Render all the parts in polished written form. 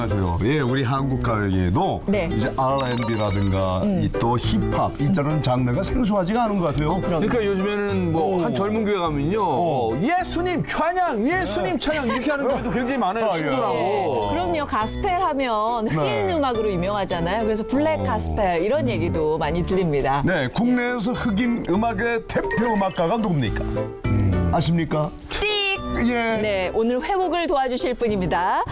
안녕하세요. 예, 우리 한국 가요계에도 네. 이제 R&B라든가 또 힙합 이런 장르가 생소하지가 않은 것 같아요. 그러니까 요즘에는 뭐 한 젊은 교회 가면요. 예수님 찬양, 예수님 찬양 이렇게 하는 교회도 굉장히 많아요. 신도라고. 그럼요. 가스펠 하면 흑인 음악으로 유명하잖아요. 그래서 블랙 가스펠 이런 얘기도 많이 들립니다. 네, 국내에서 흑인 음악의 대표 음악가가 누굽니까? 아십니까? 예. 네, 오늘 회복을 도와주실 분입니다.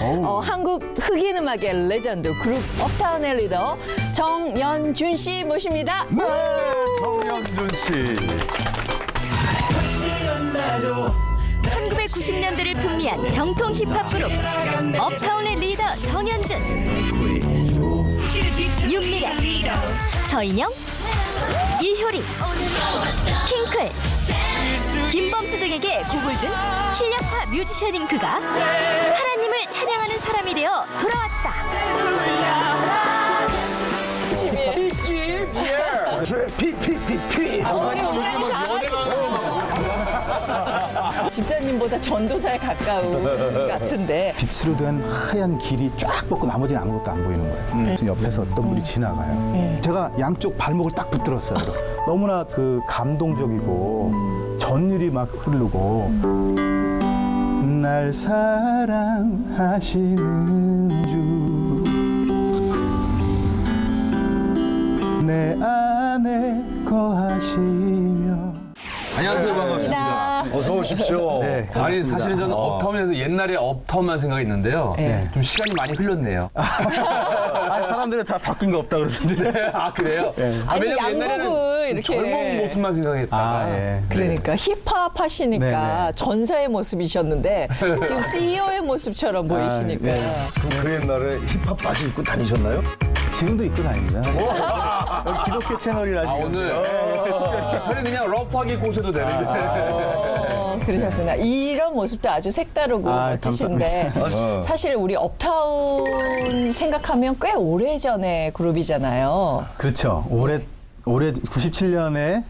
한국 흑인 음악의 레전드 그룹 업타운의 리더 정연준 씨 모십니다. 네, 정연준 씨. 1990년대를 풍미한 정통 힙합 그룹 업타운의 리더 정연준, 윤미래, 서인영, 이효리, 핑클, 김범수 등에게 곡을 준 실력파 뮤지션인 그가 하나님을 찬양하는 사람이 되어 돌아왔다. 피. 집사님보다 전도사에 가까운 같은데. 빛으로 된 하얀 길이 쫙 뻗고 나머지는 아무것도 안 보이는 거예요. 지금 옆에서 어떤 분이 지나가요. 제가 양쪽 발목을 딱 붙들었어요. 너무나 그 감동적이고 전율이 막 흐르고 날 사랑하시는 주 내 안에 거하시며. 안녕하세요, 반갑습니다. 어서 오십시오. 네, 아니 사실은 저는 업타운에서 옛날에 업타운만 생각했는데요. 네. 좀 시간이 많이 흘렀네요. 아니, 사람들은 다 바뀐 거 없다 그러던데. 아 그래요? 아니, 왜냐면 양복을 옛날에는 이렇게. 젊은 모습만 생각했다가 아, 예. 그러니까 힙합 하시니까 네네. 전사의 모습이셨는데 지금 CEO의 모습처럼 보이시니까. 네. 그 옛날에 힙합 바지 입고 다니셨나요? 지금도 입고 다닙니다. 여기 기독교 채널이라 지금. 오늘 저는 그냥 러프하게 입고 오셔도 되는데. 그러셨구나. 이런 모습도 아주 색다르고 아, 멋지신데 사실 우리 업타운 생각하면 꽤 오래전의 그룹이잖아요. 그렇죠. 올해 97년에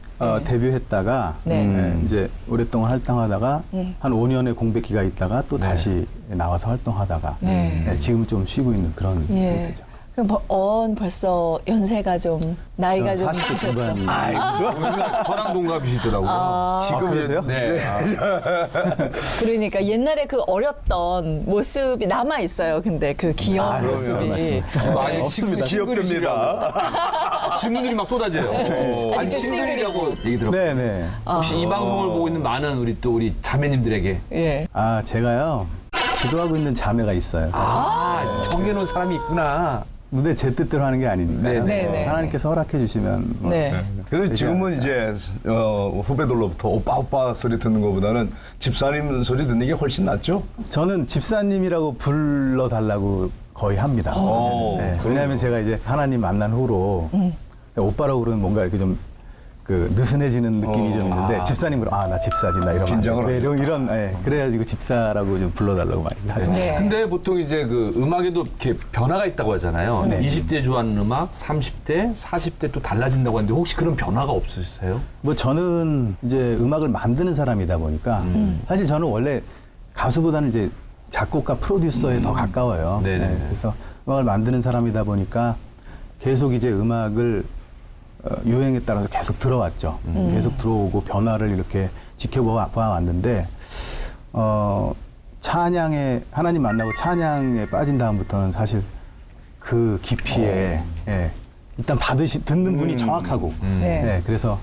데뷔했다가 네. 이제 오랫동안 활동하다가 한 5년의 공백기가 있다가 또 다시 나와서 활동하다가 네. 지금 좀 쉬고 있는 그런 예. 상태죠. 그럼 벌써 연세가 좀 나이가 좀 40대 드셨죠? 중반이. 저랑 동갑이시더라고요. 지금 그러세요? 네. 그러니까 옛날에 그 어렸던 모습이 남아 있어요. 근데 그 귀여운 모습이. 아직 없습니다. 싱글이시라고. 질문들이 막 쏟아져요. 아직 아직도 싱글이라고 얘기 들었고. 네네. 혹시 이 방송을 보고 있는 많은 우리 자매님들에게 예. 아, 제가요, 기도하고 있는 자매가 있어요. 정해놓은 사람이 있구나. 근데 제 뜻대로 하는 게 아니니까. 네네. 하나님께서 허락해 주시면. 뭐. 네. 그래서 지금은 이제 후배들로부터 오빠 소리 듣는 것보다는 집사님 소리 듣는 게 훨씬 낫죠? 저는 집사님이라고 불러달라고 거의 합니다. 네. 왜냐하면 제가 이제 하나님 만난 후로 오빠라고 그러면 뭔가 이렇게 좀 그 느슨해지는 느낌이 좀 있는데 집사님으로 나 집사지 나 이러면 긴장을 안 돼. 이런 그래가지고 집사라고 좀 불러달라고 많이 하죠. 네. 근데 보통 이제 그 음악에도 이렇게 변화가 있다고 하잖아요. 20대 좋아하는 음악, 30대, 40대 또 달라진다고 하는데 혹시 그런 변화가 없으세요? 뭐 저는 이제 음악을 만드는 사람이다 보니까 사실 저는 원래 가수보다는 이제 작곡가 프로듀서에 더 가까워요. 네네. 그래서 음악을 만드는 사람이다 보니까 계속 이제 음악을 유행에 따라서 계속 들어왔죠. 계속 들어오고 변화를 이렇게 지켜봐 왔는데 찬양에 하나님 만나고 찬양에 빠진 다음부터는 사실 그 깊이에 일단 듣는 분이 정확하고 네. 그래서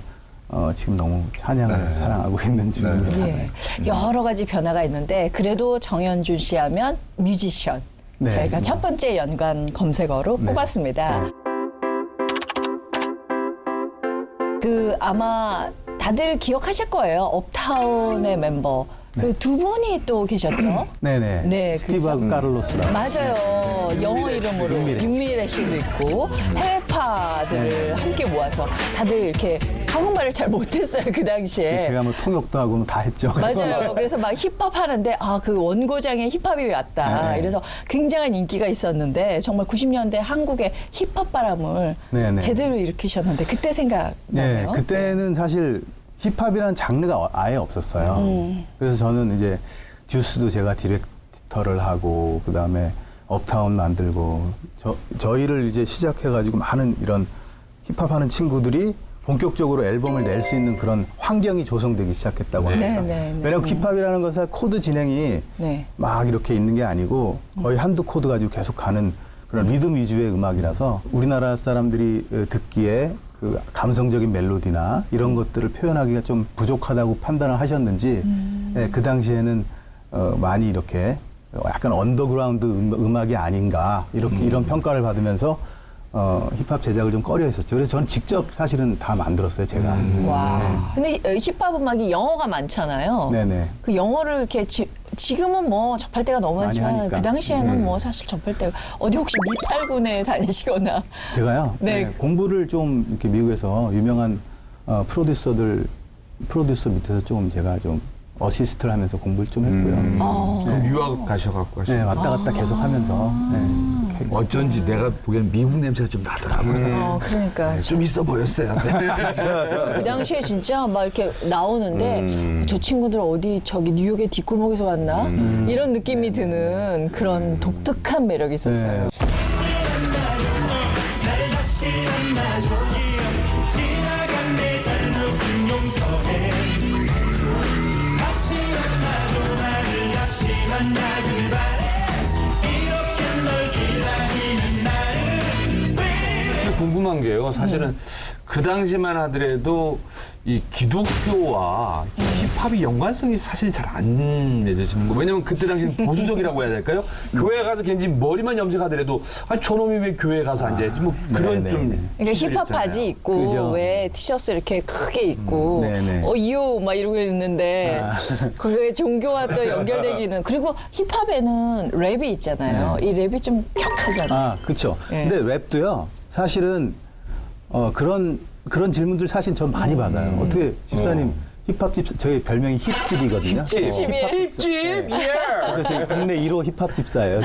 지금 너무 찬양을 사랑하고 있는 중입니다. 예. 여러 가지 변화가 있는데 그래도 정연준 씨 하면 뮤지션. 네. 저희가 첫 번째 연관 검색어로 꼽았습니다. 그 아마 다들 기억하실 거예요. 업타운의 멤버. 그리고 두 분이 또 계셨죠? 네네. 네, 스티브 그쵸. 카를로스라고. 맞아요. 영어 이름으로 윤미래 씨도 있고 해외파들을 함께 모아서 다들 이렇게 한국말을 잘 못했어요 그 당시에. 제가 뭐 통역도 하고 다 했죠. 맞아요. 그래서 막 힙합 하는데 그 원고장에 힙합이 왔다. 네. 이래서 굉장한 인기가 있었는데 정말 90년대 한국의 힙합 바람을 네. 제대로 일으키셨는데 그때 네, 생각나요? 그때는 사실 힙합이라는 장르가 아예 없었어요. 그래서 저는 이제 듀스도 제가 디렉터를 하고 그다음에 업타운 만들고 저희를 이제 시작해가지고 많은 이런 힙합하는 친구들이 본격적으로 앨범을 낼 수 있는 그런 환경이 조성되기 시작했다고 합니다. 네. 왜냐하면 힙합이라는 것은 코드 진행이 네. 막 이렇게 있는 게 아니고 거의 한두 코드 가지고 계속 가는 그런 리듬 위주의 음악이라서 우리나라 사람들이 듣기에 그 감성적인 멜로디나 이런 것들을 표현하기가 좀 부족하다고 판단을 하셨는지 예, 그 당시에는 많이 이렇게 약간 언더그라운드 음악이 아닌가 이런 평가를 받으면서 힙합 제작을 좀 꺼려 했었죠. 그래서 저는 직접 사실은 다 만들었어요, 제가. 와. 근데 힙합 음악이 영어가 많잖아요. 네네. 그 영어를 이렇게 지금은 뭐 접할 때가 너무 많이 많지만 하니까. 그 당시에는 뭐 사실 접할 때가 어디 혹시 미팔군에 다니시거나 제가요. 네. 공부를 좀 이렇게 미국에서 유명한 프로듀서 밑에서 좀 제가 좀 어시스트를 하면서 공부를 좀 했고요. 그럼 유학 가셔갖고 네, 하시고. 왔다 갔다 계속 하면서. 네. 어쩐지 내가 보기엔 미국 냄새가 좀 나더라고요. 그러니까 좀 있어 보였어요. 그 당시에 진짜 막 이렇게 나오는데 저 친구들 어디 저기 뉴욕의 뒷골목에서 왔나 이런 느낌이 드는 그런 독특한 매력이 있었어요. 네. 궁금한 게요. 사실은 그 당시만 하더라도 이 기독교와 힙합이 연관성이 사실 잘 안 맺어지는 거. 왜냐면 그때 당시는 보수적이라고 해야 될까요? 교회 가서 괜히 머리만 염색하더라도 아 저놈이 왜 교회 가서 앉아야지 뭐 그런 네, 좀. 네. 그러니까 시절이 힙합 있잖아요. 바지 입고 그죠. 왜 티셔츠 이렇게 크게 입고 네네. 이요 막 이러고 있는데 그게 종교와 또 연결되기는 그리고 힙합에는 랩이 있잖아요. 이 랩이 좀 격하잖아요. 아, 그렇죠. 네. 근데 랩도요. 사실은 그런 질문들 사실 전 많이 받아요. 어떻게 집사님 힙합집 저희 별명이 힙집이거든요. 힙집이에요. 힙집, 예. 그래서 저희 국내 1호 힙합 집사예요.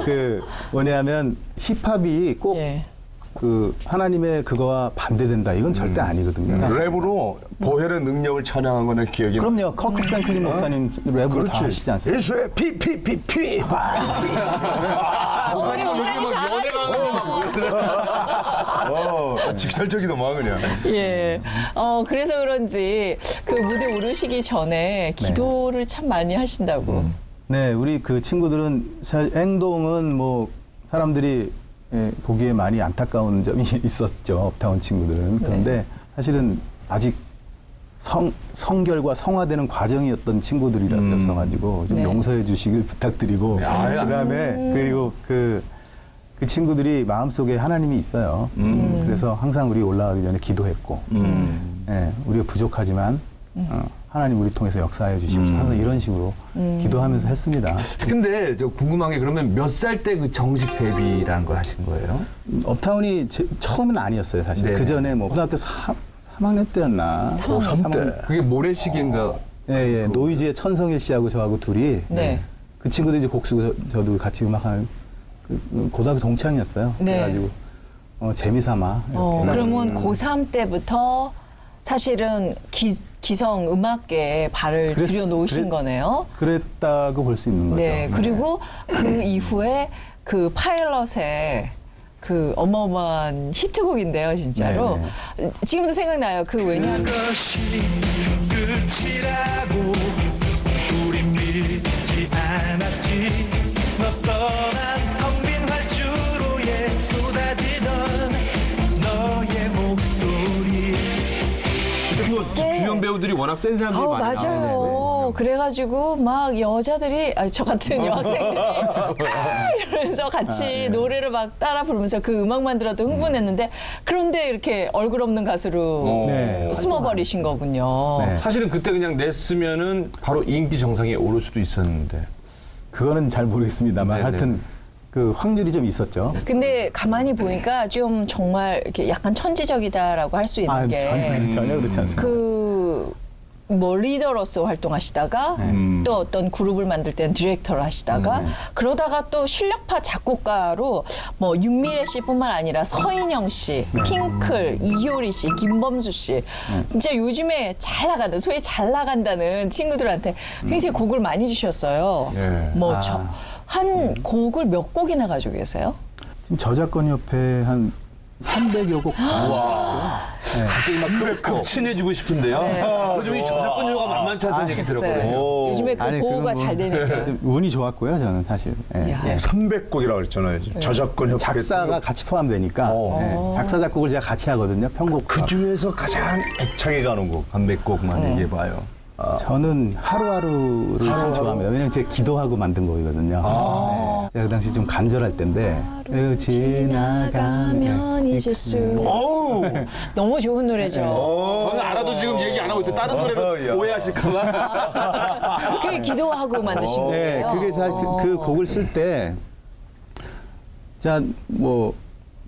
그 뭐냐면 힙합이 꼭 예. 그 하나님의 그거와 반대된다. 이건 절대 아니거든요. 랩으로 보혈의 능력을 찬양한 거는 기억이 그럼요. 커크 프랭클린 목사님 랩으로 다 하시지 않습니까? 예수의 피. 우리 목사님 직설적이더만 그냥. 예. 그래서 그런지 그 무대 오르시기 전에 기도를 참 많이 하신다고. 네, 우리 그 친구들은 행동은 뭐 사람들이 보기에 많이 안타까운 점이 있었죠. 업타운 친구들은. 그런데 사실은 아직 성결과 성화되는 과정이었던 친구들이라서가지고 좀 네. 용서해 주시길 부탁드리고 그다음에 그리고 그 친구들이 마음속에 하나님이 있어요. 그래서 항상 우리 올라가기 전에 기도했고 예, 우리가 부족하지만 하나님 우리 통해서 역사해 주시옵소서 항상 이런 식으로 기도하면서 했습니다. 근데 근데 저 궁금한 게 그러면 몇 살 때 그 정식 데뷔라는 걸 하신 거예요? 업타운이 처음은 아니었어요 사실. 네네. 그 전에 뭐 고등학교 3학년 때였나? 3학년 때. 그게 모래시계인가? 예. 노이즈의 천성일 씨하고 저하고 둘이 네. 그 친구들이 이제 곡 쓰고 저도 같이 음악하는 그 고등학교 동창이었어요. 네. 그래가지고 재미삼아 이렇게. 그러면 고3 때부터 사실은 기성 음악계에 발을 들여놓으신 거네요. 그랬다고 볼 수 있는 거죠. 네. 그리고 그 이후에 그 파일럿의 그 어마어마한 히트곡인데요, 진짜로. 지금도 생각나요. 그 왜냐하면 끝이라고 우린 믿지 않았지 너 떠난 텅 빈 활주로에 쏟아지던 너의 목소리 주연 배우들이 워낙 센 사람들이 많이 맞아요. 그래가지고 막 여자들이 저 같은 여학생들이 이러면서 같이 노래를 막 따라 부르면서 그 음악만 들어도 흥분했는데 그런데 이렇게 얼굴 없는 가수로 네. 숨어버리신 거군요. 네. 사실은 그때 그냥 냈으면은 바로 인기 정상에 오를 수도 있었는데. 그거는 잘 모르겠습니다만 네네. 하여튼 그 확률이 좀 있었죠. 근데 가만히 보니까 좀 정말 이렇게 약간 천지적이다라고 할 수 있는 게 전혀 그렇지 않습니다. 뭐 리더로서 활동하시다가 또 어떤 그룹을 만들 때는 디렉터를 하시다가 그러다가 또 실력파 작곡가로 뭐 윤미래 씨뿐만 아니라 서인영 씨, 핑클, 이효리 씨, 김범수 씨 진짜 요즘에 잘 나가는 소위 잘 나간다는 친구들한테 굉장히 곡을 많이 주셨어요. 네. 뭐 한 곡을 몇 곡이나 가지고 계세요? 지금 저작권 협회 한 300여 곡. 갑자기 막 급친해지고 싶은데요. 요즘 이 저작권료가 만만치 않다는 얘기 들었거든요. 오. 요즘에 그 아니, 보호가 그건 잘 되니까. 좀 운이 좋았고요, 저는 사실. 예. 야. 예. 300곡이라고 그랬잖아요. 저작권 협회. 작사가 같이 포함되니까 예. 작사 작곡을 제가 같이 하거든요. 편곡. 그 중에서 가장 애착이 가는 곡, 한 100곡만 얘기해봐요. 저는 하루하루를 참 좋아합니다. 왜냐면 제가 기도하고 만든 곡이거든요. 네. 제가 그 당시 좀 간절할 때인데 지나가면 잊을 수 너무 좋은 노래죠. 저는 알아도 지금 얘기 안 하고 있어요. 다른 노래를 야. 오해하실까봐. 그게 기도하고 만드신 네, 거예요. 그게 사실 그 곡을 쓸 때, 자, 뭐,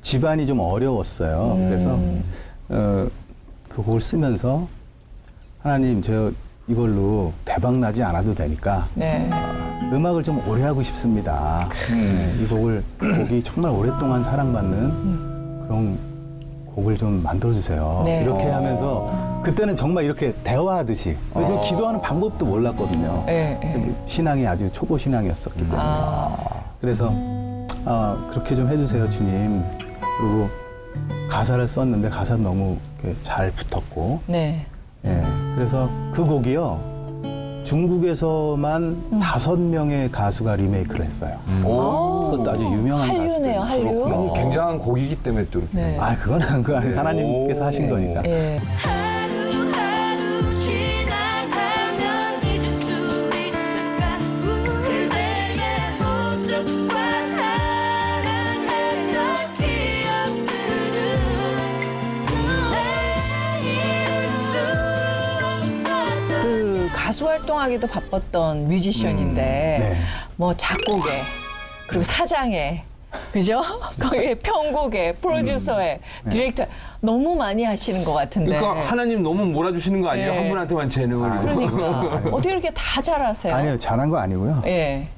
집안이 좀 어려웠어요. 그래서, 그 곡을 쓰면서, 하나님, 저 이걸로 대박 나지 않아도 되니까, 네. 음악을 좀 오래 하고 싶습니다. 네, 이 곡이 정말 오랫동안 사랑받는 그런 곡을 좀 만들어주세요. 네. 이렇게 하면서, 그때는 정말 이렇게 대화하듯이, 저 기도하는 방법도 몰랐거든요. 네, 네. 신앙이 아주 초보 신앙이었었기 때문에. 그래서 그렇게 좀 해주세요, 주님. 그리고 가사를 썼는데 가사는 너무 이렇게 잘 붙었고, 네. 예. 그래서 그 곡이요. 중국에서만 5명의 가수가 리메이크를 했어요. 그것도 아주 유명한 한류네요, 가수들. 한류. 굉장한 곡이기 때문에 또 이렇게. 네. 그건 하나님께서 하신 거니까. 예. 하루하루 지나가면 잊을 수 있을까 그대의 모습과 사랑했던 기억들은 내 이룰 수 없었던 그 가수 활동하기도 바빴던 뮤지션인데 네. 뭐 작곡에 그리고 사장에 그죠? 거기에 편곡에 프로듀서에 디렉터 너무 많이 하시는 것 같은데. 그러니까 하나님 너무 몰아주시는 거 아니에요? 네. 한 분한테만 재능을. 그러니까 어떻게 이렇게 다 잘하세요? 아니요, 잘한 거 아니고요. 예.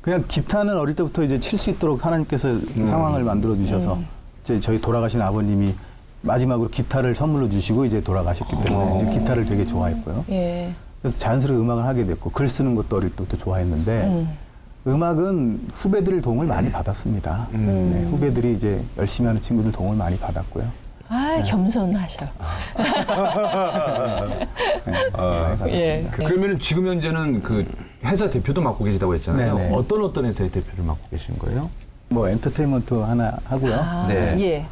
그냥 기타는 어릴 때부터 이제 칠 수 있도록 하나님께서 상황을 만들어 주셔서 이제 저희 돌아가신 아버님이 마지막으로 기타를 선물로 주시고 이제 돌아가셨기 때문에 이제 기타를 되게 좋아했고요. 예. 그래서 자연스럽게 음악을 하게 됐고 글 쓰는 것도 어릴 때부터 좋아했는데 음악은 후배들 도움을 많이 받았습니다. 네, 후배들이 이제 열심히 하는 친구들 도움을 많이 받았고요. 겸손하셔. 네, 많이 받았습니다. 예. 그러면 지금 현재는 그 회사 대표도 맡고 계시다고 했잖아요. 네네. 어떤 회사의 대표를 맡고 계신 거예요? 뭐 엔터테인먼트 하나 하고요. 네. 예.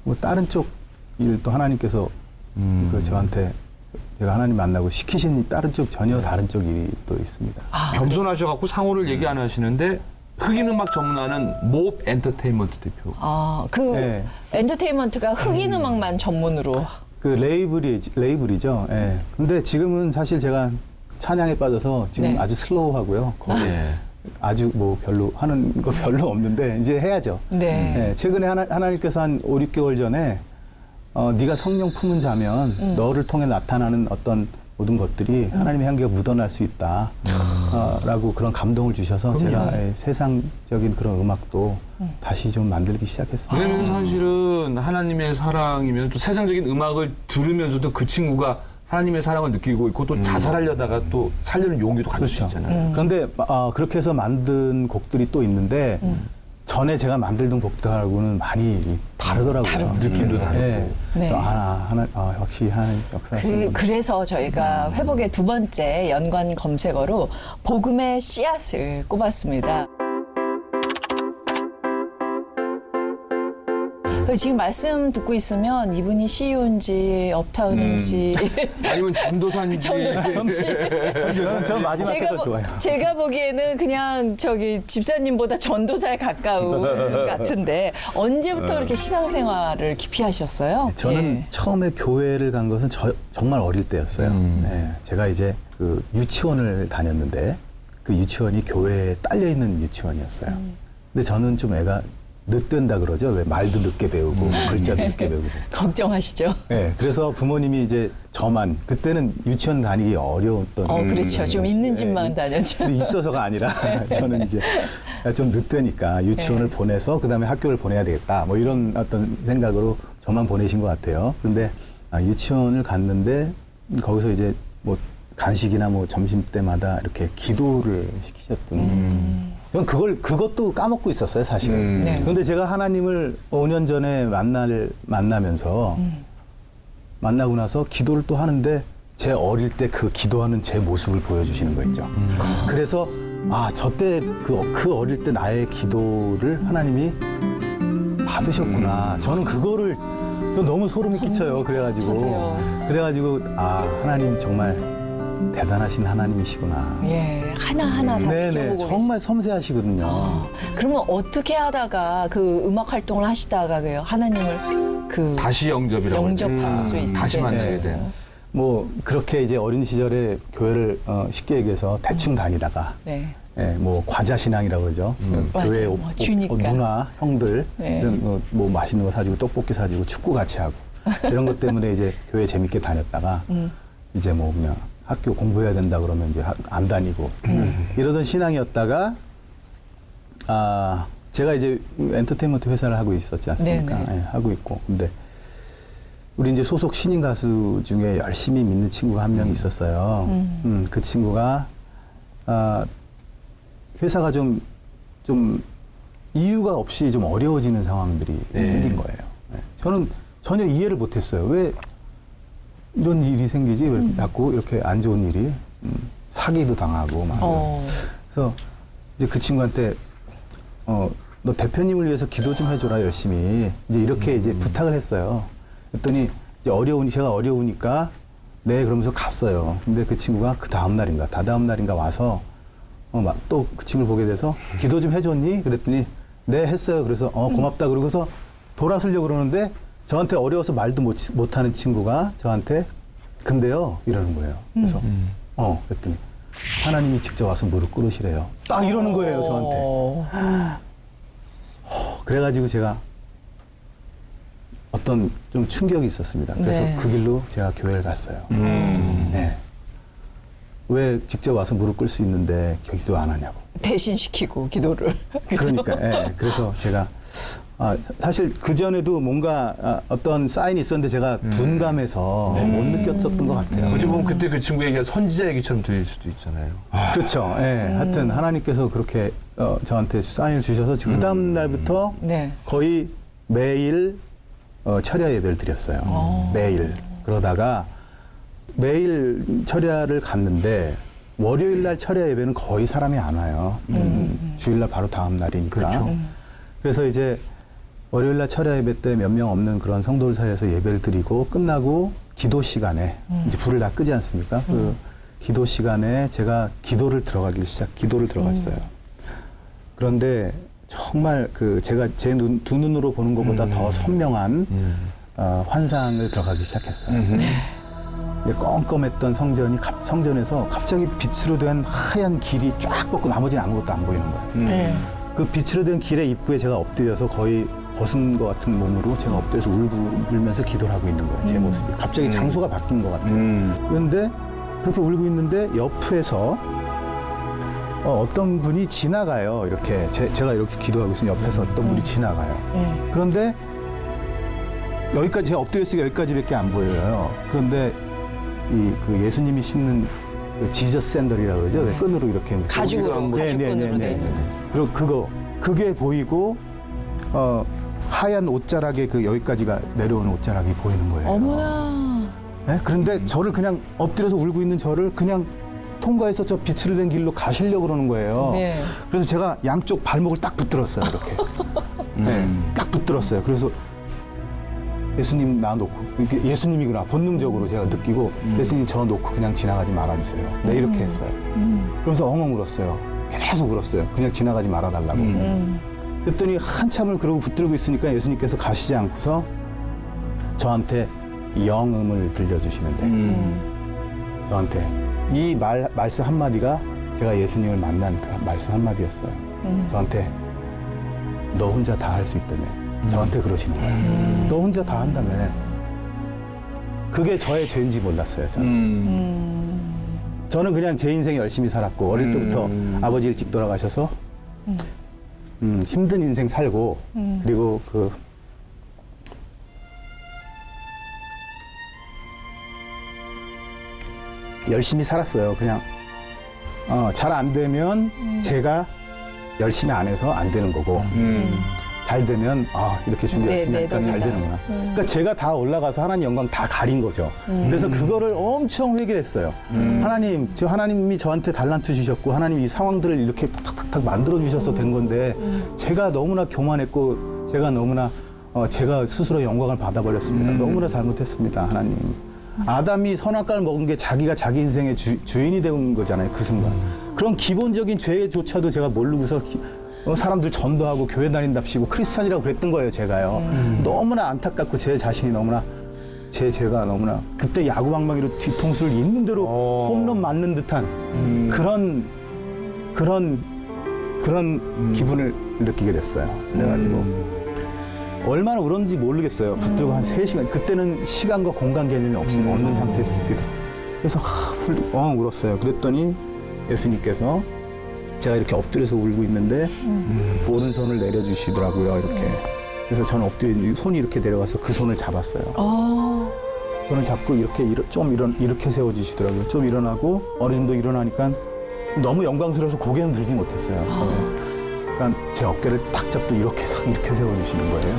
뭐 다른 쪽 일 또 하나님께서 그 저한테 제가 하나님 만나고 시키신 다른 쪽 전혀 다른 쪽 일이 또 있습니다. 겸손하셔갖고 상호를 얘기 안 하시는데 흑인 음악 전문하는 몹 엔터테인먼트 대표. 그 네. 엔터테인먼트가 흑인 음악만 전문으로. 그 레이블이죠. 예. 근데 지금은 사실 제가 찬양에 빠져서 지금 네. 아주 슬로우하고요. 거의 네. 아주 뭐 별로 하는 거 별로 없는데 이제 해야죠. 네. 예, 최근에 하나님께서 한 5, 6개월 전에 네가 성령 품은 자면 너를 통해 나타나는 어떤 모든 것들이 하나님의 향기가 묻어날 수 있다. 라고 그런 감동을 주셔서 제가 세상적인 그런 음악도 다시 좀 만들기 시작했습니다. 왜냐면 사실은 하나님의 사랑이면 또 세상적인 음악을 들으면서도 그 친구가 하나님의 사랑을 느끼고 있고 또 자살하려다가 또 살려는 용기도 가질 수 있잖아요. 그런데 그렇게 해서 만든 곡들이 또 있는데 전에 제가 만들던 곡들하고는 많이 다르더라고요. 느낌도 다르고. 네. 네. 그래서 역시 하나님 역사하시는 그래서 저희가 회복의 두 번째 연관 검색어로 복음의 씨앗을 꼽았습니다. 지금 말씀 듣고 있으면 이분이 CEO인지 업타운인지 아니면 전도사인지. 전도사인지 저 마지막 회도 좋아요. 제가 보기에는 그냥 저기 집사님보다 전도사에 가까운 분 같은데 언제부터 그렇게 신앙생활을 깊이 하셨어요? 저는 예. 처음에 교회를 간 것은 정말 어릴 때였어요. 네, 제가 이제 그 유치원을 다녔는데 그 유치원이 교회에 딸려 있는 유치원이었어요. 근데 저는 좀 애가 늦된다 그러죠. 왜 말도 늦게 배우고 글자도 늦게 배우고. 걱정하시죠? 네, 그래서 부모님이 이제 저만 그때는 유치원 다니기 어려웠던. 그렇죠. 좀 있는 집만 다녔죠. 근데 있어서가 아니라 저는 이제 좀 늦으니까 유치원을 보내서 그다음에 학교를 보내야 되겠다. 뭐 이런 어떤 생각으로 저만 보내신 것 같아요. 근데 유치원을 갔는데 거기서 이제 뭐 간식이나 뭐 점심 때마다 이렇게 기도를 시키셨던 저는 그것도 까먹고 있었어요, 사실은. 네. 그런데 제가 하나님을 5년 전에 만나면서 만나고 나서 기도를 또 하는데 제 어릴 때 그 기도하는 제 모습을 보여주시는 거 있죠. 그래서 저때 그 어릴 때 나의 기도를 하나님이 받으셨구나. 저는 그거를 너무 소름이 끼쳐요. 그래가지고 하나님 정말 대단하신 하나님이시구나. 예, 하나하나 다 네네, 지켜보고 정말 섬세하시거든요. 그러면 어떻게 하다가 그 음악 활동을 하시다가 그 하나님을 다시 영접이라고 영접할 그러죠. 수 있게 다시 만나게 되셨어요? 된. 뭐 그렇게 이제 어린 시절에 교회를 쉽게 얘기해서 대충 다니다가 네. 뭐 과자 신앙이라고 그러죠. 교회 맞아요. 뭐 주니까. 누나 형들 네. 이런 뭐 맛있는 거 사주고 떡볶이 사주고 축구 같이 하고 이런 것 때문에 이제 교회 재밌게 다녔다가 이제 뭐 그냥 학교 공부해야 된다 그러면 이제 안 다니고 이러던 신앙이었다가 제가 이제 엔터테인먼트 회사를 하고 있었지 않습니까? 네네. 예, 하고 있고 근데 우리 이제 소속 신인 가수 중에 열심히 믿는 친구가 한 명 있었어요. 그 친구가 회사가 좀 이유가 없이 좀 어려워지는 상황들이 생긴 거예요. 네. 저는 전혀 이해를 못했어요. 왜 이런 일이 생기지? 왜 이렇게 자꾸 이렇게 안 좋은 일이 사기도 당하고 막. 그래서 이제 그 친구한테 너 대표님을 위해서 기도 좀 해줘라 열심히 이제 이렇게 이제 부탁을 했어요. 그랬더니 이제 제가 어려우니까 네 그러면서 갔어요. 근데 그 친구가 그 다음 날인가 다다음 날인가 와서 또 그 친구를 보게 돼서 기도 좀 해줬니? 그랬더니 네 했어요. 그래서 고맙다 그러고서 돌아서려고 그러는데 저한테 어려워서 말도 못하는 친구가 저한테 근데요 이러는 거예요. 그래서 그랬더니 하나님이 직접 와서 무릎 꿇으시래요. 딱 이러는 거예요 저한테. 그래가지고 제가 어떤 좀 충격이 있었습니다. 그래서 네. 그 길로 제가 교회를 갔어요. 네. 왜 직접 와서 무릎 꿇을 수 있는데 기도 안 하냐고. 대신 시키고 기도를. 그러니까, 예. 그래서 제가 사실 그 전에도 뭔가 어떤 사인이 있었는데 제가 둔감해서 못 느꼈었던 것 같아요. 어찌 보면 그때 그 친구 얘기가 선지자 얘기처럼 들릴 수도 있잖아요. 그렇죠. 예. 하여튼 하나님께서 그렇게 저한테 사인을 주셔서 그 다음 날부터 네. 거의 매일 철야 예배를 드렸어요. 매일. 그러다가 매일 철야를 갔는데 월요일 날 철야 예배는 거의 사람이 안 와요. 주일날 바로 다음 날이니까. 그렇죠. 그래서 이제 월요일 날 철야 예배 때 몇 명 없는 그런 성도들 사이에서 예배를 드리고 끝나고 기도 시간에 이제 불을 다 끄지 않습니까? 그 기도 시간에 제가 기도를 들어갔어요. 그런데 정말 제가 제 두 눈으로 보는 것보다 더 선명한 환상을 들어가기 시작했어요. 껌껌했던 성전에서 갑자기 빛으로 된 하얀 길이 쫙 뻗고 나머지는 아무것도 안 보이는 거예요. 그 빛으로 된 길의 입구에 제가 엎드려서 거의 벗은 것 같은 몸으로 제가 엎드려서 울면서 기도를 하고 있는 거예요. 제 모습이. 갑자기 장소가 바뀐 것 같아요. 그런데 그렇게 울고 있는데 옆에서 어떤 분이 지나가요. 이렇게 제가 이렇게 기도하고 있으면 옆에서 어떤 분이 지나가요. 그런데 여기까지 제가 엎드렸으니까 여기까지밖에 안 보여요. 그런데 그 예수님이 신는 그 지저스 샌들이라고 그러죠. 끈으로 이렇게 가죽으로 가죽끈으로 돼 있는. 그리고 그게 보이고 하얀 옷자락에 여기까지가 내려오는 옷자락이 보이는 거예요. 어머나. 네? 그런데 저를 그냥 엎드려서 울고 있는 저를 그냥 통과해서 저 빛으로 된 길로 가시려고 그러는 거예요. 네. 그래서 제가 양쪽 발목을 딱 붙들었어요. 이렇게. 네, 딱 붙들었어요. 그래서 예수님 나 놓고 이게 예수님이구나 본능적으로 제가 느끼고 예수님 저 놓고 그냥 지나가지 말아주세요. 네 이렇게 했어요. 그러면서 엉엉 울었어요. 계속 울었어요. 그냥 지나가지 말아달라고. 그랬더니 한참을 그러고 붙들고 있으니까 예수님께서 가시지 않고서 저한테 영음을 들려주시는데 저한테 이 말씀 한마디가 제가 예수님을 만난 그 말씀 한마디였어요. 저한테 너 혼자 다 할 수 있다며. 저한테 그러시는 거예요. 너 혼자 다 한다며. 그게 저의 죄인지 몰랐어요. 저는 그냥 제 인생 열심히 살았고 어릴 때부터 아버지 일찍 돌아가셔서 힘든 인생 살고 그리고 열심히 살았어요. 그냥 잘 안 되면 제가 열심히 안 해서 안 되는 거고 잘 되면 이렇게 준비 열심히 하니까 잘 되는구나. 그러니까 제가 다 올라가서 하나님 영광 다 가린 거죠. 그래서 그거를 엄청 회개를 했어요. 하나님이 저한테 달란트 주셨고 하나님이 이 상황들을 이렇게 탁탁탁 만들어 주셔서 된 건데 제가 너무나 교만했고 제가 너무나 제가 스스로 영광을 받아버렸습니다. 너무나 잘못했습니다. 하나님. 아담이 선악과를 먹은 게 자기가 자기 인생의 주인이 된 거잖아요. 그 순간. 그런 기본적인 죄조차도 제가 모르고서 사람들 전도하고 교회 다닌답시고 크리스찬이라고 그랬던 거예요. 제가요. 너무나 안타깝고 제 자신이 너무나 제가 너무나 그때 야구방망이로 뒤통수를 있는 대로 홈런 맞는 듯한 그런 기분을 느끼게 됐어요. 그래가지고 얼마나 울었는지 모르겠어요. 붙들고 한 3시간. 그때는 시간과 공간 개념이 없는 상태에서 듣게 돼요. 그래서 울었어요. 그랬더니 예수님께서 제가 이렇게 엎드려서 울고 있는데 오른손을 내려주시더라고요. 이렇게. 그래서 저는 엎드려 손이 이렇게 내려와서 그 손을 잡았어요. 손을 잡고 이렇게 세워주시더라고요. 좀 일어나고 어린이도 일어나니까 너무 영광스러워서 고개는 들지 못했어요. 그러니까 제 어깨를 탁 잡고 이렇게 세워주시는 거예요.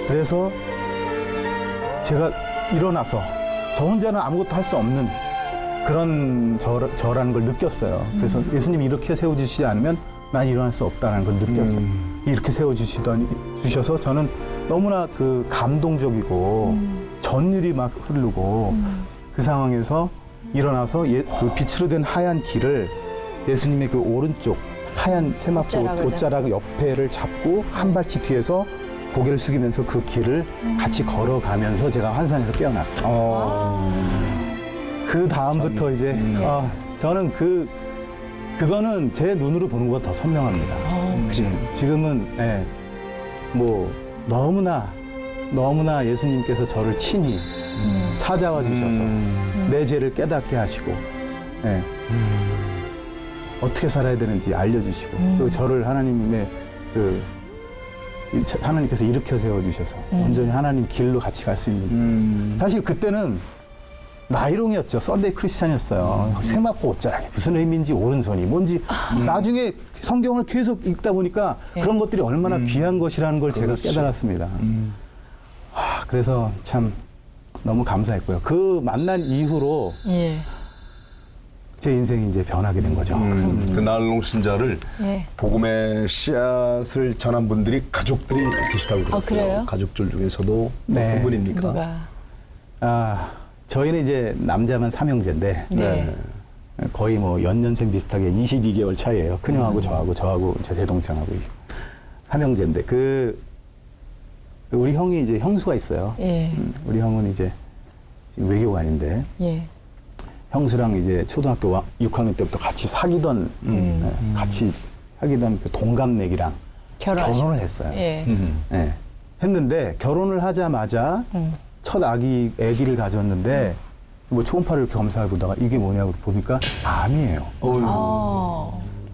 그래서 제가 일어나서 저 혼자는 아무것도 할 수 없는 그런 저라는 걸 느꼈어요. 그래서 예수님이 이렇게 세워주시지 않으면 난 일어날 수 없다는 걸 느꼈어요. 이렇게 세워주셔서 저는 너무나 그 감동적이고 전율이 막 흐르고 그 상황에서 일어나서 그 빛으로 된 하얀 길을 예수님의 그 오른쪽 하얀 세마포 옷자락 옆에를 잡고 한 발치 뒤에서 고개를 숙이면서 그 길을 같이 걸어가면서 제가 환상에서 깨어났어요. 그 다음부터 이제 저는 그거는 제 눈으로 보는 것보다 더 선명합니다. 지금은 뭐 너무나 예수님께서 저를 친히 찾아와 주셔서 내 죄를 깨닫게 하시고 어떻게 살아야 되는지 알려주시고 그 저를 하나님께서 일으켜 세워주셔서 온전히 하나님 길로 같이 갈 수 있는 사실 그때는 나이롱이었죠. 썬데이 크리스찬이었어요. 세마포 옷자락이 무슨 의미인지 오른손이 뭔지 나중에 성경을 계속 읽다 보니까 그런 것들이 얼마나 귀한 것이라는 걸 제가 깨달았습니다. 그래서 참 너무 감사했고요. 그 만난 이후로 제 인생이 이제 변하게 된 거죠. 그 나일롱 신자를 복음의 씨앗을 전한 분들이 가족들이 계시다고 들었어요. 그래요? 가족들 중에서도 네. 어떤 분입니까? 누가? 저희는 이제 남자만 3형제인데 거의 뭐 연년생 비슷하게 22개월 차이예요. 큰형하고 저하고 제 대동생하고 3형제인데 우리 형이 이제 형수가 있어요. 우리 형은 이제 지금 외교관인데 형수랑 이제 초등학교 6학년 때부터 같이 사귀던 그 동갑내기랑 결혼을 했어요. 했는데 결혼을 하자마자 첫 아기를 가졌는데 뭐 초음파를 이렇게 검사해 보다가 이게 뭐냐고 보니까 암이에요.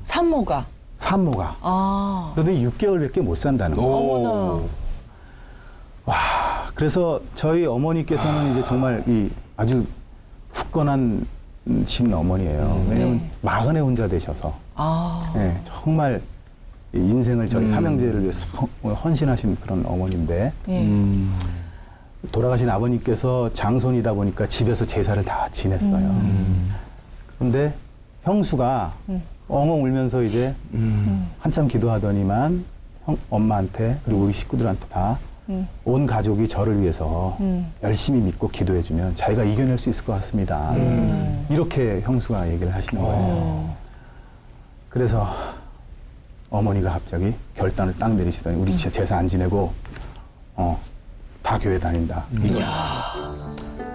산모가. 그런데 6개월밖에 못 산다는 거예요. 어머나. 그래서 저희 어머니께서는 이제 정말 아주 굳건한 신 어머니예요. 왜냐면 마흔에 혼자 되셔서 정말 인생을 저희 삼형제를 위해서 헌신하신 그런 어머니인데 돌아가신 아버님께서 장손이다 보니까 집에서 제사를 다 지냈어요. 그런데 형수가 엉엉 울면서 이제 한참 기도하더니만 엄마한테 그리고 우리 식구들한테 다 온 가족이 저를 위해서 열심히 믿고 기도해주면 자기가 이겨낼 수 있을 것 같습니다. 이렇게 형수가 얘기를 하시는 거예요. 그래서 어머니가 갑자기 결단을 딱 내리시더니 우리 제사 안 지내고 다 교회 다닌다.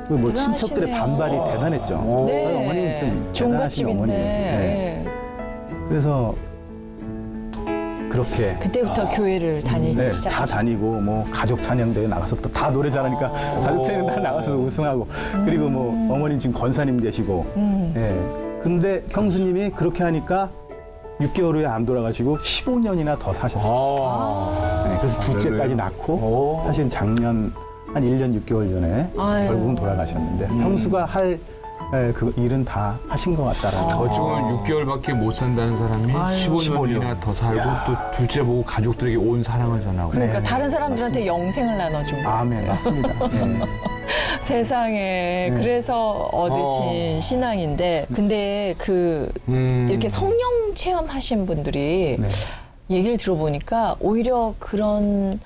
뭐 친척들의 반발이 대단했죠. 저희 어머니는 좀 대단하신 어머니예요. 그래서 그렇게 그때부터 교회를 다니기 시작하셨어요. 다 다니고 뭐 가족 찬양대회 나가서 또 다 노래 잘하니까 가족 찬양대회 나가서 우승하고 그리고 뭐 어머니 지금 권사님 되시고 근데 형수님이 그렇게 하니까 6개월 후에 암 돌아가시고 15년이나 더 사셨어요. 그래서 둘째까지 낳고 사실 작년 한 1년 6개월 전에 결국은 돌아가셨는데 형수가 할 예, 그 일은 다 하신 것 같다라는. 어찌 보면 6개월밖에 못 산다는 사람이 15년이나 더 살고 또 둘째 보고 가족들에게 온 사랑을 전하고. 그러니까 네, 다른 사람들한테 영생을 나눠준 거. 아멘, 맞습니다. 예. 세상에 그래서 얻으신 신앙인데 근데 그 이렇게 성령 체험하신 분들이 네. 얘기를 들어보니까 오히려 그런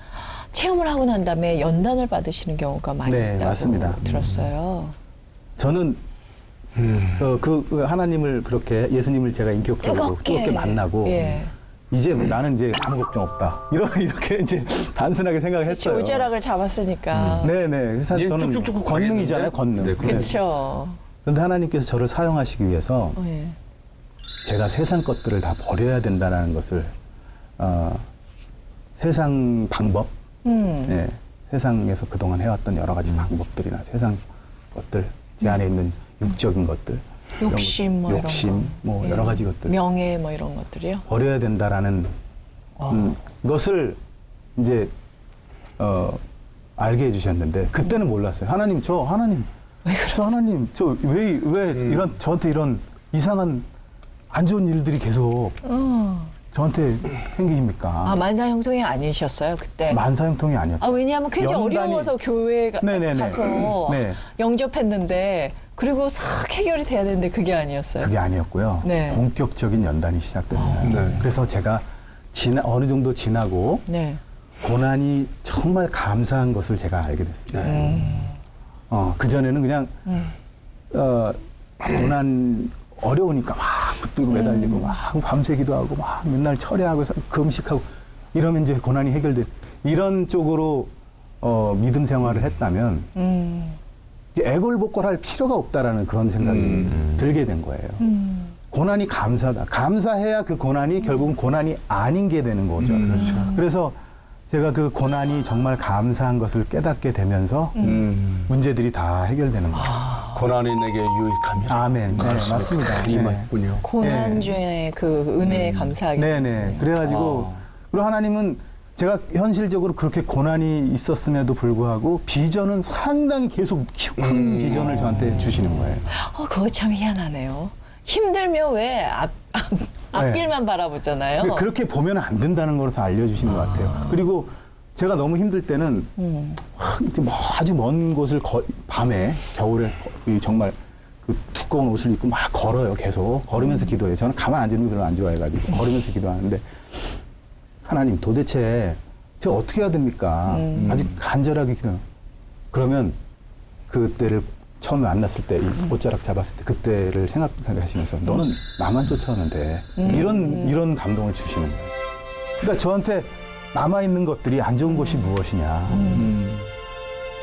체험을 하고 난 다음에 연단을 받으시는 경우가 많이 네, 있다고 맞습니다. 들었어요. 저는 그 하나님을 그렇게 예수님을 제가 인격적으로 뜨겁게 만나고 예. 이제 나는 이제 아무 걱정 없다. 이렇게 이제 단순하게 생각을 했어요. 오제락을 잡았으니까. 네네. 그래서 이제 저는 쭉쭉쭉 권능이잖아요, 가겠는데? 권능. 네, 그렇죠. 그런데 하나님께서 저를 사용하시기 위해서 예. 제가 세상 것들을 다 버려야 된다는 것을 세상 방법, 네, 세상에서 그동안 해왔던 여러 가지 방법들이나 세상 것들, 제 안에 있는 육적인 것들, 이런 욕심 뭐 욕심, 이런 거. 뭐 예. 여러 가지 것들 명예 뭐 이런 것들이요. 버려야 된다라는 것을 이제 알게 해주셨는데 그때는 몰랐어요. 하나님 저 하나님 저 왜 이런 저한테 이런 이상한 안 좋은 일들이 계속 저한테 생기십니까? 아 만사형통이 아니셨어요 그때. 만사형통이 아니었죠. 아 왜냐하면 굉장히 연단이- 어려워서 교회 네네네. 가서 네. 영접했는데 그리고 싹 해결이 돼야 되는데 그게 아니었어요. 그게 아니었고요. 네. 본격적인 연단이 시작됐어요. 네. 그래서 제가 어느 정도 지나고 네. 고난이 정말 감사한 것을 제가 알게 됐어요. 그전에는 그냥 고난 어려우니까 막 붙들고 매달리고 막 밤새 기도하고 막 맨날 철야하고 금식하고 이러면 이제 고난이 해결돼. 이런 쪽으로 믿음 생활을 했다면 이제 애걸복걸할 필요가 없다라는 그런 생각이 들게 된 거예요. 고난이 감사다. 감사해야 그 고난이 결국은 고난이 아닌 게 되는 거죠. 그래서 제가 그 고난이 정말 감사한 것을 깨닫게 되면서 문제들이 다 해결되는 거죠. 고난이 내게 유익함이라. 아멘. 네, 맞습니다. 네. 임했군요. 고난 중에 그 은혜에 감사하기. 네네. 그래가지고 그리고 하나님은 제가 현실적으로 그렇게 고난이 있었음에도 불구하고 비전은 상당히 계속 큰 비전을 저한테 주시는 거예요. 그거 참 희한하네요. 힘들면 왜 앞길만 바라보잖아요. 그렇게 보면 안 된다는 걸 더 알려주시는 것 같아요. 그리고 제가 너무 힘들 때는 이제 뭐 아주 먼 곳을 밤에 겨울에 정말 그 두꺼운 옷을 입고 막 걸어요. 계속 걸으면서 기도해요. 저는 가만 앉는 거 별로 안 좋아해가지고 걸으면서 기도하는데 하나님 도대체 제가 어떻게 해야 됩니까? 아주 간절하게 기도해요. 그러면 그때를 처음에 만났을 때, 이 옷자락 잡았을 때 그때를 생각하시면서 너는 나만 쫓아오면 돼. 이런 감동을 주시는 거예요. 그러니까 저한테 남아있는 것들이 안 좋은 것이 무엇이냐.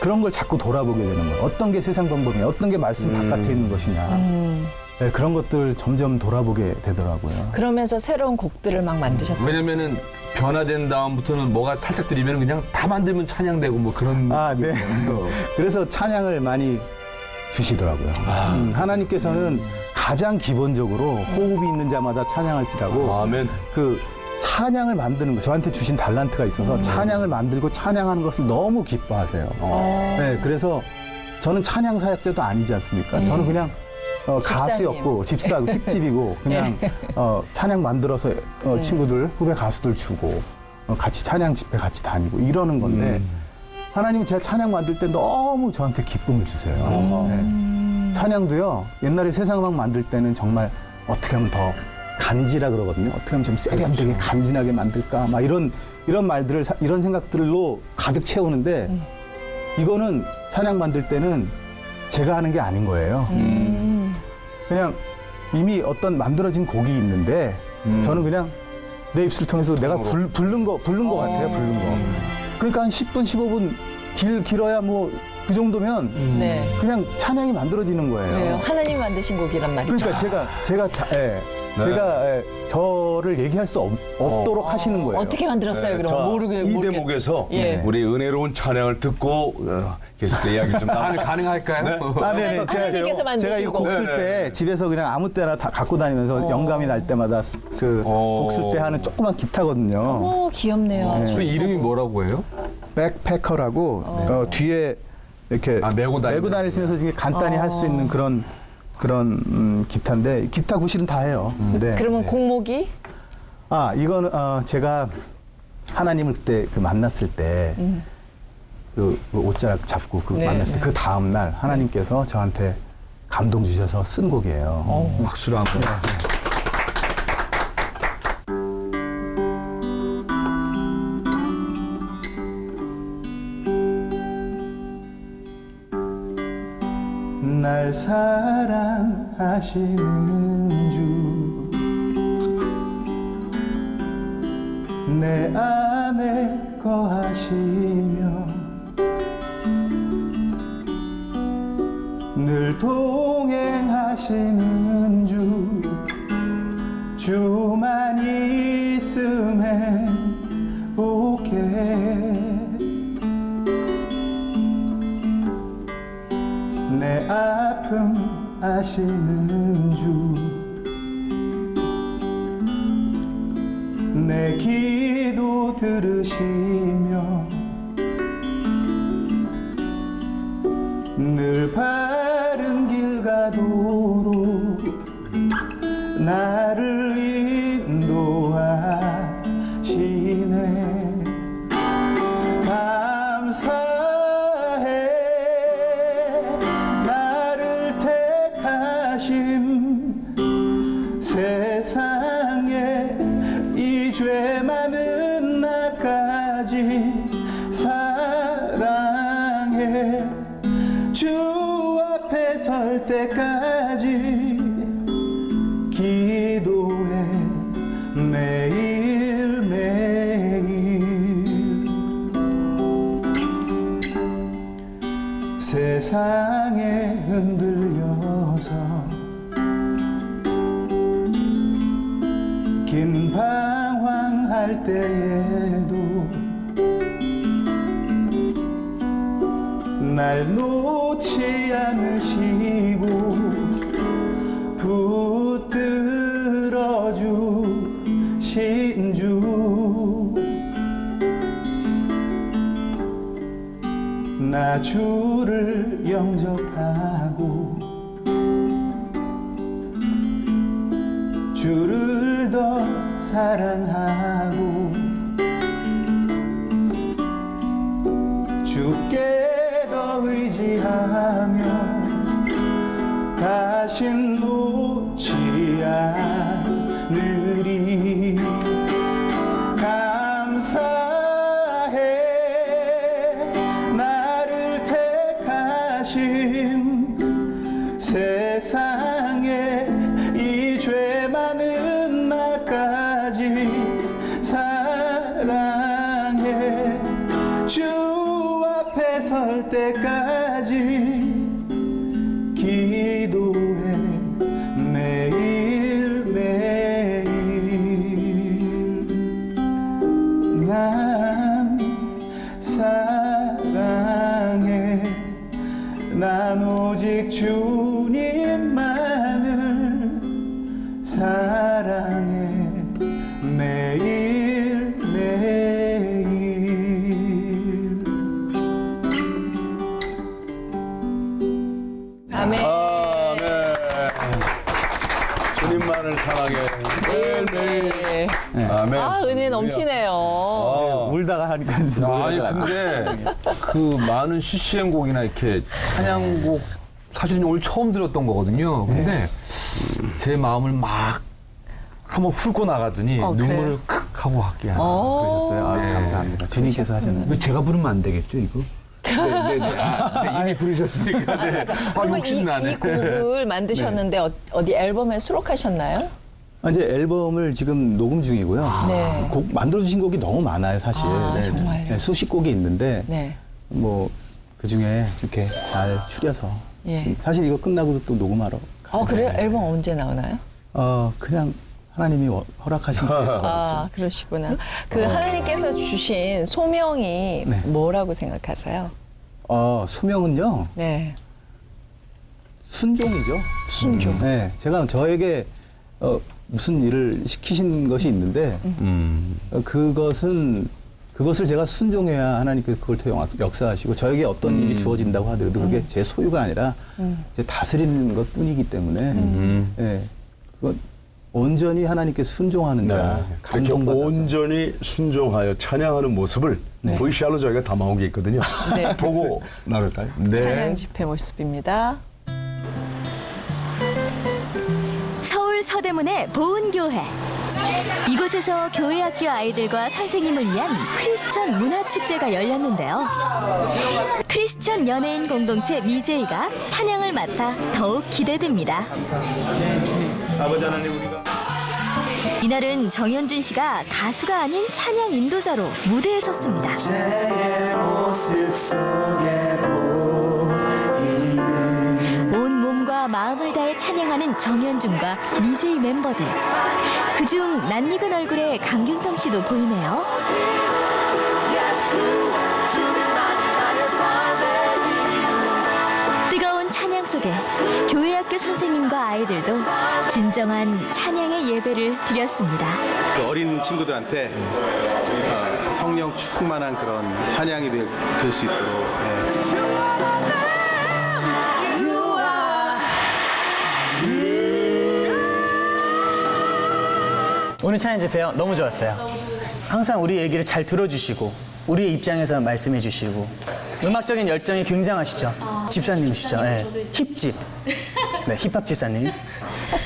그런 걸 자꾸 돌아보게 되는 거예요. 어떤 게 세상 방법이냐, 어떤 게 말씀 바깥에 있는 것이냐. 네, 그런 것들 점점 돌아보게 되더라고요. 그러면서 새로운 곡들을 막 만드셨다. 왜냐면은 변화된 다음부터는 뭐가 살짝 들리면 그냥 다 만들면 찬양되고 뭐 그런. 네. 그래서 찬양을 많이 주시더라고요. 하나님께서는 가장 기본적으로 호흡이 있는 자마다 찬양할지라고 아멘. 그 찬양을 만드는 거 저한테 주신 달란트가 있어서 찬양을 만들고 찬양하는 것을 너무 기뻐하세요. 네, 그래서 저는 찬양 사역자도 아니지 않습니까? 저는 그냥 가수였고 집사고 힙집이고 그냥 찬양 만들어서 친구들 후배 가수들 주고 같이 찬양 집회 같이 다니고 이러는 건데 하나님은 제가 찬양 만들 때 너무 저한테 기쁨을 주세요. 네. 찬양도요 옛날에 세상 음악 만들 때는 정말 어떻게 하면 더 간지라 그러거든요. 어떻게 하면 좀 세련되게 간지나게 만들까 막 이런 말들을 이런 생각들로 가득 채우는데 이거는 찬양 만들 때는 제가 하는 게 아닌 거예요. 그냥 이미 어떤 만들어진 곡이 있는데 저는 그냥 내 입술을 통해서 내가 부른 거 같아요. 부른 거. 그러니까 한 10분, 15분 길어야 뭐 그 정도면 네. 그냥 찬양이 만들어지는 거예요. 그래요. 하나님 만드신 곡이란 말이죠. 그러니까 제가 저를 얘기할 수 없도록 하시는 거예요. 어떻게 만들었어요? 그럼 모르게 이 대목에서 예. 우리 은혜로운 찬양을 듣고 계속 이야기를 좀 가능할까요? 네네. 하나님께서 제가 이 만드신 곡 쓸 때 네네. 집에서 그냥 아무 때나 다 갖고 다니면서 영감이 날 때마다 그 곡 쓸 때 하는 조그만 기타거든요. 귀엽네요. 그 이름이 뭐라고 해요? 백패커라고 뒤에 이렇게 메고 메고 다니시면서 이게 간단히 할 수 있는 그런 그런 기타인데 기타 구실은 다 해요. 네. 그러면 네. 곡목이 이거는 제가 하나님을 그때 만났을 때 그 옷자락 잡고 네, 만났을 때 네. 그 다음 날 하나님께서 저한테 감동 주셔서 쓴 곡이에요. 박수로 한번. 날 사랑하시는 주 내 안에 거하시며 늘 동행하시는 주만 있음에 오케이 내 아픔 아시는 주 내 기도 들으시며 늘 바른 길 가도록 나를 인도하시네 감사해 나를 택하심 세상에 이 죄 많은 나까지 사랑해 주 앞에 설 때까지 기도해 매일매일 세상에 흔들려서 긴 방황할 때에도 날 놓지 않으시고 붙들어 주신 주 나 주를 영접하고 주를 더 사랑하고 주께 더 의지하며 다신 놓지 않으리 감사해 나를 택하심 세상에 이 죄 많은 나까지 사랑해 주 앞에 설 때까지 기도해 매일매일 난 사랑해 난 오직 주님만을 사랑해 매일매일 아멘. 주님만을 사랑해 매일매일. 네. 아멘. 아, 은혜 넘치네요. 울다가 하니까 이제 아니 노래가 근데 그 많은 CCM 곡이나 이렇게 찬양곡 사실은 오늘 처음 들었던 거거든요. 근데 제 마음을 막 한번 훑고 나가더니 그래요? 눈물을 크 하고 갈게요. 그러셨어요. 네. 감사합니다. 주님께서 하셨네요. 왜 제가 부르면 안 되겠죠, 이거? 네, 이미 부르셨으니까. 네. 그러면 욕심나네. 이 곡을 만드셨는데 어디 앨범에 수록하셨나요? 이제 앨범을 지금 녹음 중이고요. 네. 곡 만들어 주신 곡이 너무 많아요, 사실. 정말요? 네, 수십 곡이 있는데 네. 뭐 그 중에 이렇게 잘 추려서 예. 사실 이거 끝나고도 또 녹음하러 그래요? 앨범 언제 나오나요? 그냥 하나님이 허락하신 거예요. 아, 그러시구나. 그 하나님께서 주신 소명이 네. 뭐라고 생각하세요? 수명은요 네. 순종이죠. 순종. 네, 제가 저에게 무슨 일을 시키신 것이 있는데 그것은 그것을 제가 순종해야 하나님께서 그걸 더 역사하시고 저에게 어떤 일이 주어진다고 하더라도 그게 제 소유가 아니라 제 다스리는 것 뿐이기 때문에 예, 그건 온전히 하나님께 순종하는 자, 그렇게 감동받아서. 온전히 순종하여 찬양하는 모습을 VCR로 저희가 담아온 게 있거든요. 네. 보고 나눌까요? 찬양 집회 모습입니다. 서울 서대문의 보은교회. 이곳에서 교회학교 아이들과 선생님을 위한 크리스천 문화축제가 열렸는데요. 크리스천 연예인 공동체 미제이가 찬양을 맡아 더욱 기대됩니다. 아버지 하나님 우리가 이날은 정현준 씨가 가수가 아닌 찬양 인도자로 무대에 섰습니다. 온 몸과 마음을 다해 찬양하는 정현준과 미제이 멤버들. 그중 낯익은 얼굴에 강균성 씨도 보이네요. 뜨거운 찬양 속에 교회학교 선생님과 아이들도 진정한 찬양의 예배를 드렸습니다. 어린 친구들한테 성령 충만한 그런 찬양이 될 수 있도록 오늘 찬양 집회요 너무 좋았어요. 항상 우리 얘기를 잘 들어주시고 우리의 입장에서 말씀해 주시고 음악적인 열정이 굉장하시죠. 집사님이시죠. 네. 힙집. 네, 힙합 집사님.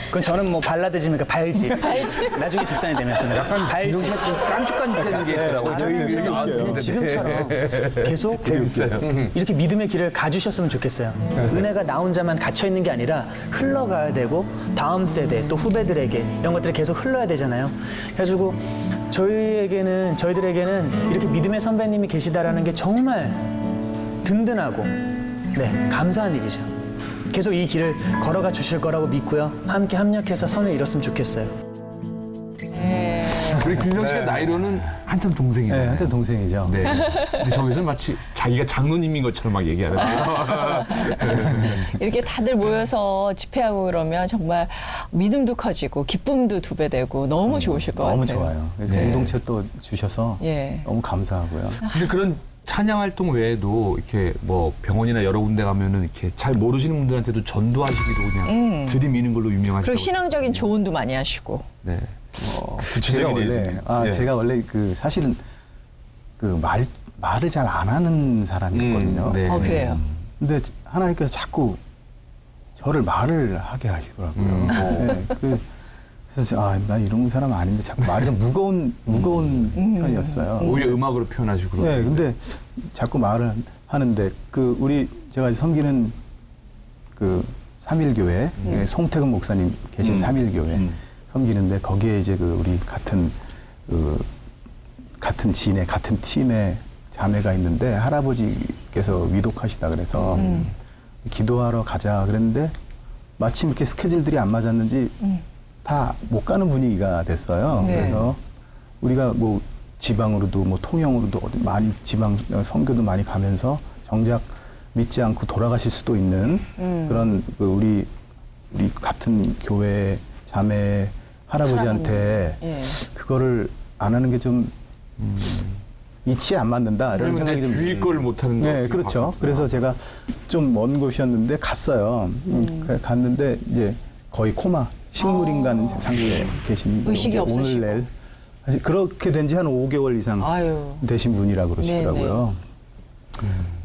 그건 저는 뭐 발라드집이니까 발집. 나중에 집사님 되면 저는 약간 발집. 좀 깜찍깜찍되는 게 있더라고요. 지금처럼 계속 이렇게 믿음의 길을 가주셨으면 좋겠어요. 은혜가 나 혼자만 갇혀 있는 게 아니라 흘러가야 되고 다음 세대 또 후배들에게 이런 것들이 계속 흘러야 되잖아요. 그래가지고 저희들에게는 이렇게 믿음의 선배님이 계시다라는 게 정말 든든하고 네 감사한 일이죠. 계속 이 길을 걸어가 주실 거라고 믿고요. 함께 합력해서 선을 이뤘으면 좋겠어요. 우리 균성 씨가 나이로는 한참 동생이잖아요. 네, 한테 동생이죠. 네. 근데 저기서 마치 자기가 장로님인 것처럼 막 얘기하는데요. 이렇게 다들 모여서 집회하고 그러면 정말 믿음도 커지고 기쁨도 2배 되고 너무 좋으실 것 너무 같아요. 좋아요. 그래서 네. 공동체 또 주셔서 예. 너무 감사하고요. 근데 그런 찬양 활동 외에도 이렇게 뭐 병원이나 여러 군데 가면은 이렇게 잘 모르시는 분들한테도 전도하시기도 그냥 들이미는 걸로 유명하시고. 그리고 신앙적인 조언도 많이 하시고. 네. 제가 원래 그 사실은 그 말을 잘 안 하는 사람이었거든요. 네. 그래요. 근데 하나님께서 자꾸 저를 말을 하게 하시더라고요. 네, 그래서 나 이런 사람 아닌데 자꾸 말이 좀 무거운 편이었어요. 오히려 음악으로 표현하시고. 네, 근데 자꾸 말을 하는데 제가 섬기는 그 삼일교회 송태근 목사님 계신 삼일교회 섬기는데 거기에 이제 우리 같은 진의 같은 팀의 자매가 있는데 할아버지께서 위독하시다 그래서 기도하러 가자 그랬는데 마침 이렇게 스케줄들이 안 맞았는지 다 못 가는 분위기가 됐어요. 네. 그래서 우리가 뭐 지방으로도 뭐 통영으로도 많이 지방 선교도 많이 가면서 정작 믿지 않고 돌아가실 수도 있는 그런 우리 같은 교회 자매 할아버지한테 예. 그거를 안 하는 게 좀 이치에 안 맞는다 이런 생각이 좀 주일 걸 못하는 거. 네, 그렇죠. 그래서 제가 좀 먼 곳이었는데 갔어요. 갔는데 이제 거의 코마 식물인간 상태에 계신 의식이 없으시고. 오늘 내일 사실 그렇게 된 지 한 5개월 이상 아유. 되신 분이라고 그러시더라고요.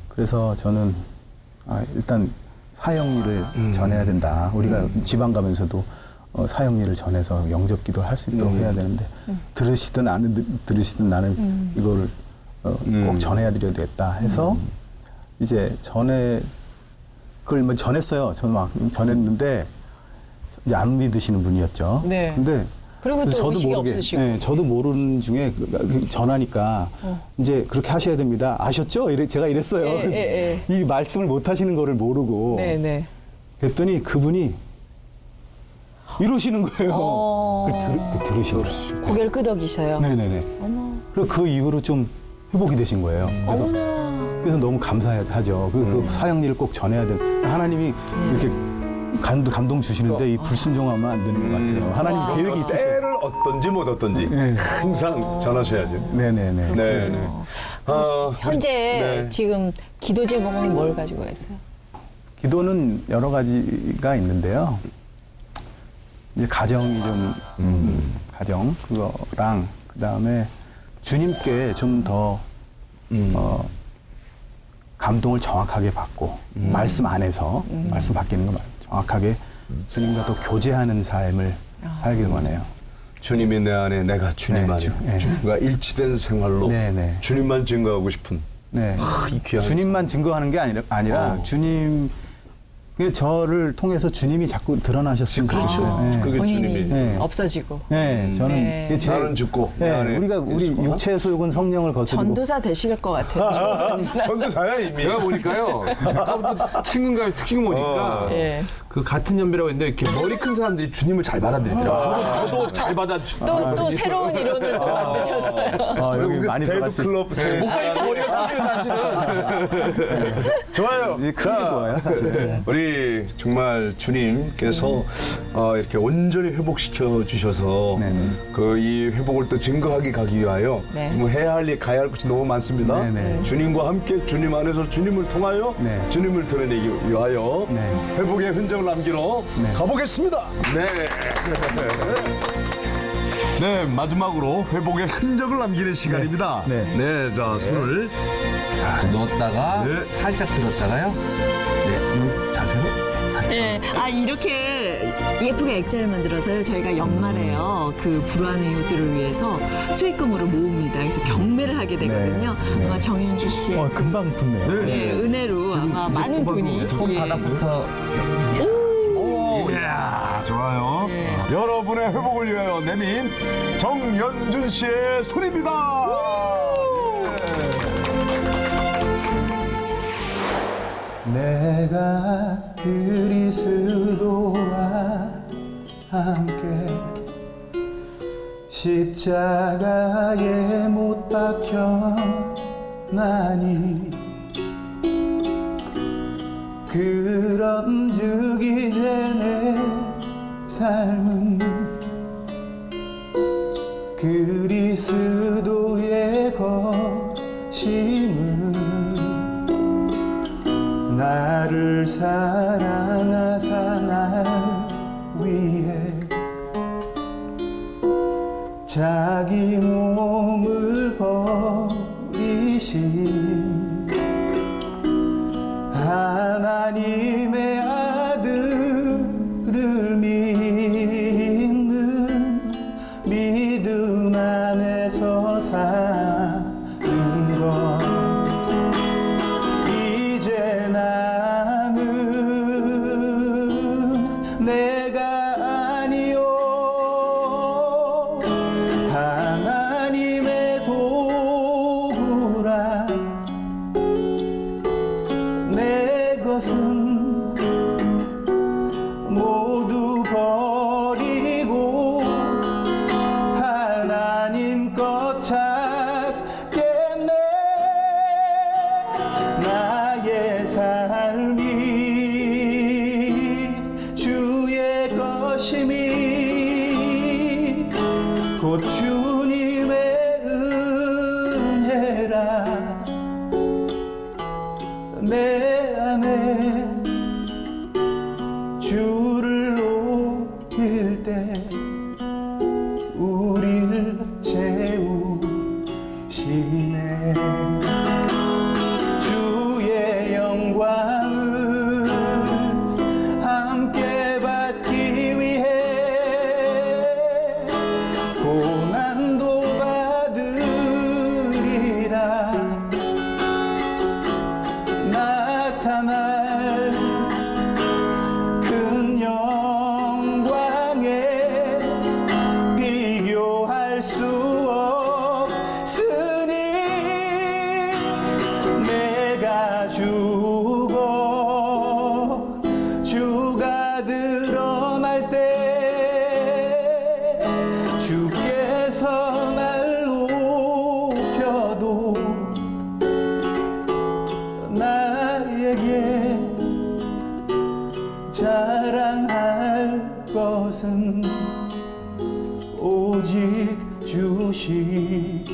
그래서 저는 일단 사형리를 전해야 된다. 우리가 지방 가면서도 사형리를 전해서 영접기도를 할 수 있도록 해야 되는데 들으시든 안 들으시든 나는 이거를 꼭 전해야 드려야겠다 해서 이제 그걸 뭐 전했어요. 저는 막 전했는데 이제 안 믿으시는 분이었죠. 네. 근데 그리고 또 저도 의식이 모르게, 없으시고. 네, 저도 모르는 중에 전하니까 이제 그렇게 하셔야 됩니다. 아셨죠? 제가 이랬어요. 이 말씀을 못 하시는 거를 모르고. 네네. 그랬더니 그분이 이러시는 거예요. 그걸 들으시고. 고개를 끄덕이셔요. 네네네. 그리고 그 이후로 좀 회복이 되신 거예요. 그래서 너무 감사하죠. 그 사형리를 꼭 전해야 되는. 하나님이 이렇게 감동 주시는데 이 불순종하면 안 되는 것 같아요. 하나님 계획이 있으세요. 때를 어떤지 못 어떤지 항상 전하셔야죠. 네네네. 네. 현재 네. 지금 기도 제목은 뭘 가지고 계세요? 기도는 여러 가지가 있는데요. 이제 가정이 좀 가정 그거랑 그 다음에 주님께 좀 더 감동을 정확하게 받고 말씀 안에서 말씀 바뀌는 거 말고 정확하게 주님과 더 교제하는 삶을 살길 원해요. 주님이 내 안에, 내가 주님 안에, 네. 주님과 일치된 생활로 네, 네. 주님만 증거하고 싶은 네. 이 귀한 주님만 증거하는 게 아니라 주님 저를 통해서 주님이 자꾸 드러나셨으면 좋겠어요. 네. 그게 본인이 주님이 네. 없어지고 네, 저는 네. 그게 나는 죽고 내 네, 안에 우리 예수가 육체의 소욕은 성령을 거스르고 전도사 되실 것 같아요. 전도사야 이미. 제가 보니까요. 아까부터 친근감의 특징을 보니까 예. 그 같은 연배라고 했는데 이렇게 머리 큰 사람들이 주님을 잘 받아들이더라고요. 저도 잘 받아. 또 새로운 이론을 또 만드셨어요. 여기 많이 데드 들어갈 수 클럽 세. 목사님 머리가 크세요 사실은. 좋아요. 이 큰게 좋아요, 사실. 우리 정말 주님께서 이렇게 온전히 회복시켜 주셔서 네네. 그 이 회복을 또 증거하기 가기 위하여 네. 뭐 해야 할 일, 가야 할 것이 너무 많습니다. 네네. 주님과 함께 주님 안에서 주님을 통하여 네. 주님을 드러내기 위하여 네. 회복의 흔적을 남기러 네. 가보겠습니다. 네. 네, 마지막으로 회복의 흔적을 남기는 시간입니다. 네. 자, 손을 자, 넣었다가 네. 살짝 들었다가요. 네, 이 자세로. 예, 이렇게 예쁘게 액자를 만들어서요. 저희가 연말에요. 그 불우한 이웃들을 위해서 수익금으로 모읍니다. 그래서 경매를 하게 되거든요. 네. 아마 정윤주 씨의 금방 붙네요. 예, 은혜로 아마 많은 돈이 손바닥부터. 이야, 좋아요. 여러분의 회복을 위하여 내민 정연준 씨의 손입니다. 내가 그리스도와 함께 십자가에 못 박혔나니 그런즉 이제 내 삶은 그리스도의 것임을 나를 사랑하사 날 위해 자기 몸을 버리신 하나님의 아들을 믿는 믿음 안에서 사는 것 이제 나는 내가 아니요 하나님의 도구라 내 것은 모두 버리고 하나님 것 찾겠네 나의 삶이 주의 것임이 곧 주님의 은혜라 내 안에 주를 높일 때 우리를 채우시네 주의 영광을 함께 받기 위해 고난도 받으리라 나타날 큰 영광에 비교할 수 없으니 내가 죽어 주가 드러날 때 주께서 날 높여도 나에게 자랑할 것은 오직 주십자가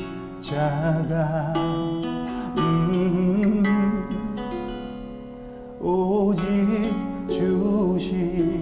오직 주십자가